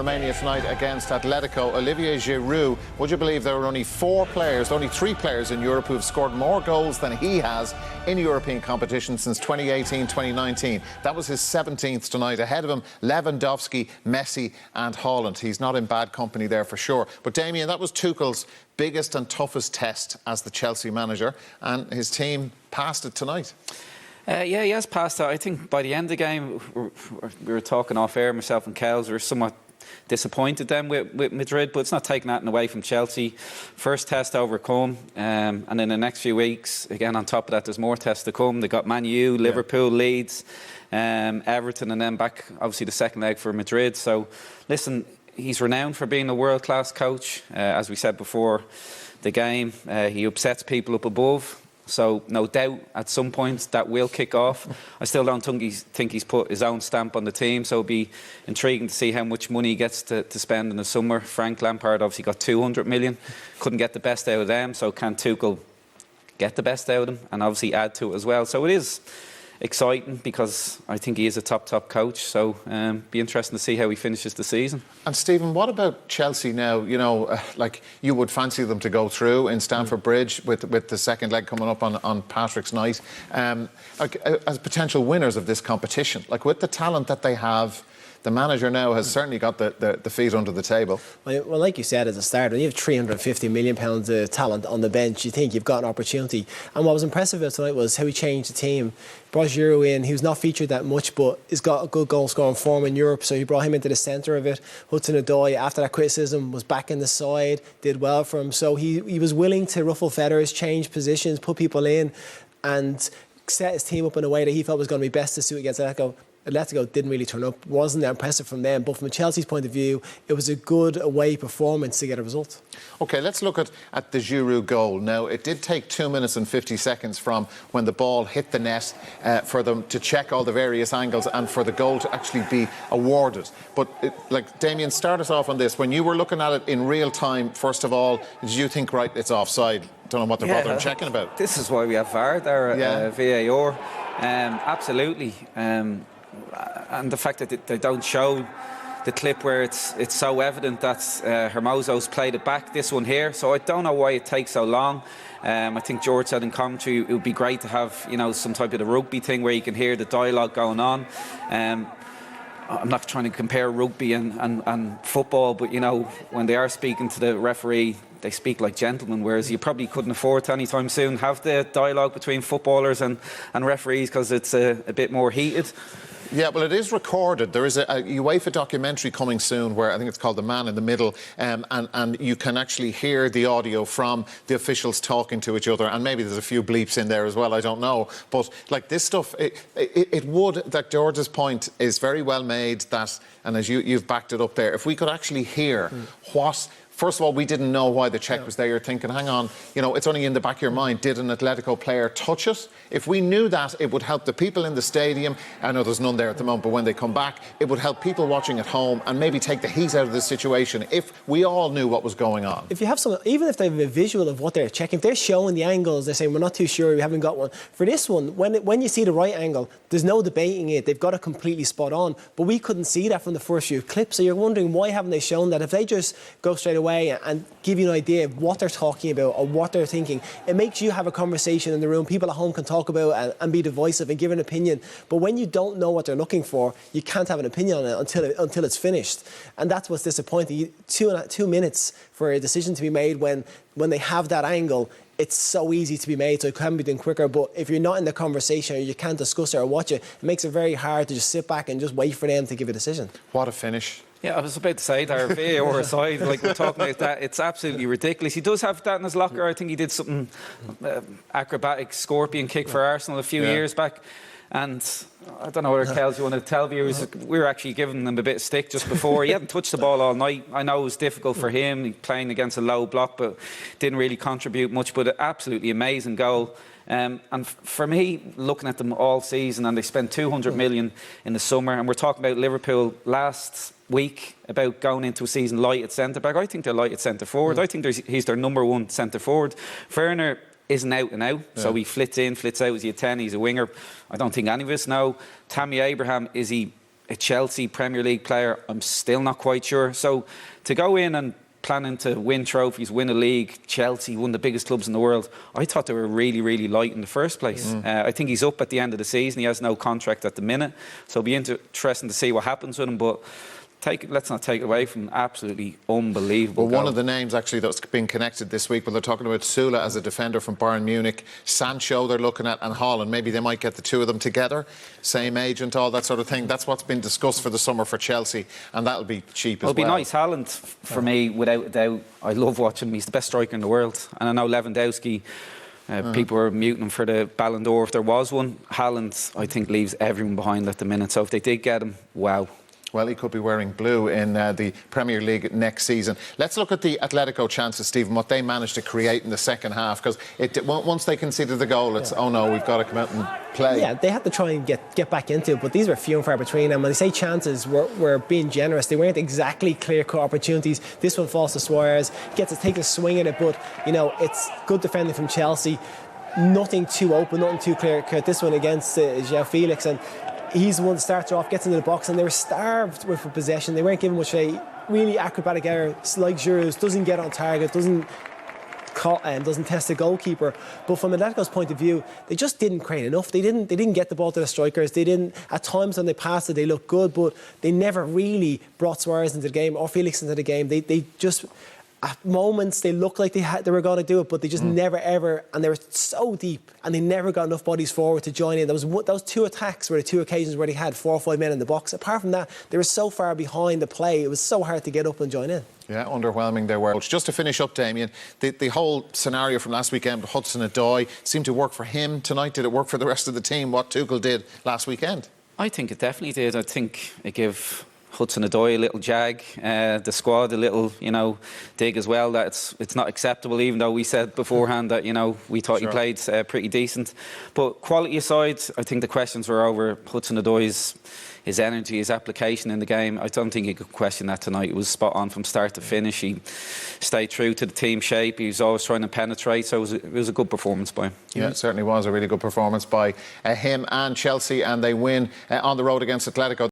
Romania tonight against Atletico. Olivier Giroud, would you believe there are only only three players in Europe who have scored more goals than he has in European competition since 2018-2019. That was his 17th tonight. Ahead of him, Lewandowski, Messi and Haaland. He's not in bad company there for sure. But Damien, that was Tuchel's biggest and toughest test as the Chelsea manager, and his team passed it tonight. Yeah, he has passed that. I think by the end of the game, we were talking off air, myself and Kells, we were somewhat disappointed then with Madrid, but it's not taking that away from Chelsea. First test overcome, and in the next few weeks, again on top of that, there's more tests to come. They got Man U, Liverpool, Leeds, Everton, and then back, obviously, the second leg for Madrid. So, listen, he's renowned for being a world-class coach. As we said before the game, he upsets people up above. So, no doubt, at some point, that will kick off. I still don't think he's put his own stamp on the team, so it'll be intriguing to see how much money he gets to spend in the summer. Frank Lampard obviously got 200 million. Couldn't get the best out of them, so can Tuchel get the best out of them and obviously add to it as well? So it is exciting because I think he is a top coach, so be interesting to see how he finishes the season. And Stephen, what about Chelsea now? You know, like you would fancy them to go through in Stamford Bridge with the second leg coming up on Patrick's night, as potential winners of this competition. Like with the talent that they have, the manager now has certainly got the feet under the table. Well, like you said at the start, when you have £350 million of talent on the bench, you think you've got an opportunity. And what was impressive about tonight was how he changed the team. Brought Giroud in, who's not featured that much, but he's got a good goal-scoring form in Europe, so he brought him into the centre of it. Hudson-Odoi, after that criticism, was back in the side, did well for him. So he was willing to ruffle feathers, change positions, put people in, and set his team up in a way that he felt was going to be best to suit against Atletico. Atletico didn't really turn up, wasn't that impressive from them, but from Chelsea's point of view, it was a good away performance to get a result. OK, let's look at the Giroud goal. Now, it did take 2 minutes and 50 seconds from when the ball hit the net for them to check all the various angles and for the goal to actually be awarded. But, like, Damien, start us off on this. When you were looking at it in real time, first of all, did you think, right, it's offside? Don't know what they're bothering checking about. This is why we have VAR there, VAR. Absolutely. And the fact that they don't show the clip where it's so evident that Hermoso's played it back, this one here. So I don't know why it takes so long. I think George said in commentary it would be great to have, you know, some type of a rugby thing where you can hear the dialogue going on. I'm not trying to compare rugby and football, but, you know, when they are speaking to the referee, they speak like gentlemen, whereas you probably couldn't afford to anytime soon have the dialogue between footballers and referees because it's a bit more heated. Yeah, well, it is recorded. There is a UEFA documentary coming soon where I think it's called The Man in the Middle, and you can actually hear the audio from the officials talking to each other, and maybe there's a few bleeps in there as well, I don't know. But, like, this stuff, it would, that George's point is very well made, that, and as you've backed it up there, if we could actually hear what... First of all, we didn't know why the check was there. You're thinking, hang on, you know, it's only in the back of your mind. Did an Atletico player touch it? If we knew that, it would help the people in the stadium. I know there's none there at the moment, but when they come back, it would help people watching at home and maybe take the heat out of the situation if we all knew what was going on. If you have some, even if they have a visual of what they're checking, if they're showing the angles, they're saying, we're not too sure, we haven't got one. For this one, when you see the right angle, there's no debating it. They've got it completely spot on. But we couldn't see that from the first few clips. So you're wondering, why haven't they shown that? If they just go straight away and give you an idea of what they're talking about or what they're thinking, it makes you have a conversation in the room. People at home can talk about and be divisive and give an opinion. But when you don't know what they're looking for, you can't have an opinion on it until it's finished. And that's what's disappointing. 2 minutes for a decision to be made when they have that angle. It's so easy to be made, so it can be done quicker. But if you're not in the conversation or you can't discuss it or watch it, it makes it very hard to just sit back and just wait for them to give a decision. What a finish. Yeah, I was about to say there, VAR aside, like we're talking about that, it's absolutely ridiculous. He does have that in his locker. I think he did something, acrobatic scorpion kick for Arsenal a few years back. And I don't know whether, Kels, you want to tell viewers, we were actually giving him a bit of stick just before. He hadn't touched the ball all night. I know it was difficult for him, playing against a low block, but didn't really contribute much. But an absolutely amazing goal. And for me, looking at them all season, and they spent 200 million in the summer, and we're talking about Liverpool last week about going into a season light at centre-back. I think they're light at centre-forward. I think he's their number one centre-forward. Werner isn't out and out, so he flits in, flits out. Is he a 10? He's a winger. I don't think any of us know. Tammy Abraham, is he a Chelsea Premier League player, I'm still not quite sure. So to go in and planning to win trophies, win a league, Chelsea, one of the biggest clubs in the world, I thought they were really, really light in the first place. I think he's up at the end of the season. He has no contract at the minute. So it'll be interesting to see what happens with him. But let's not take it away from absolutely unbelievable. Well, one of the names actually that's been connected this week, but they're talking about Sula as a defender from Bayern Munich, Sancho they're looking at, and Haaland. Maybe they might get the two of them together, same agent, all that sort of thing. That's what's been discussed for the summer for Chelsea, and that'll be cheap as well. It'll be nice. Haaland, for me, without a doubt, I love watching him. He's the best striker in the world. And I know Lewandowski, people are muting him for the Ballon d'Or if there was one. Haaland, I think, leaves everyone behind at the minute. So if they did get him, wow. Well, he could be wearing blue in the Premier League next season. Let's look at the Atletico chances, Stephen, what they managed to create in the second half, because once they conceded the goal, it's, oh no, we've got to come out and play. Yeah, they had to try and get back into it, but these were few and far between. And when they say chances, we're being generous. They weren't exactly clear-cut opportunities. This one falls to Suarez, gets to take a swing at it, but, you know, it's good defending from Chelsea. Nothing too open, nothing too clear-cut. This one against João Felix, and he's the one that starts her off, gets into the box, and they were starved with possession. They weren't given much a really acrobatic error like Giroud, doesn't get on target, doesn't test the goalkeeper. But from Atletico's point of view, they just didn't create enough. They didn't get the ball to the strikers. They didn't. At times when they passed it, they looked good, but they never really brought Suarez into the game or Felix into the game. They just, at moments, they looked like they were going to do it, but they just never ever, and they were so deep, and they never got enough bodies forward to join in. Those two attacks were the two occasions where they had 4 or 5 men in the box. Apart from that, they were so far behind the play, it was so hard to get up and join in. Yeah, underwhelming they were. Just to finish up, Damien, the whole scenario from last weekend, Hudson-Odoi, seemed to work for him tonight. Did it work for the rest of the team, what Tuchel did last weekend? I think it definitely did. I think it gave Hudson-Odoi a little jag, the squad a little, dig as well. That it's not acceptable, even though we said beforehand that, we thought he played pretty decent. But quality aside, I think the questions were over Hudson-Odoi's his energy, his application in the game. I don't think you could question that tonight. It was spot on from start to finish. He stayed true to the team shape. He was always trying to penetrate, so it was a good performance by him. Yeah, it certainly was a really good performance by him and Chelsea, and they win on the road against Atletico.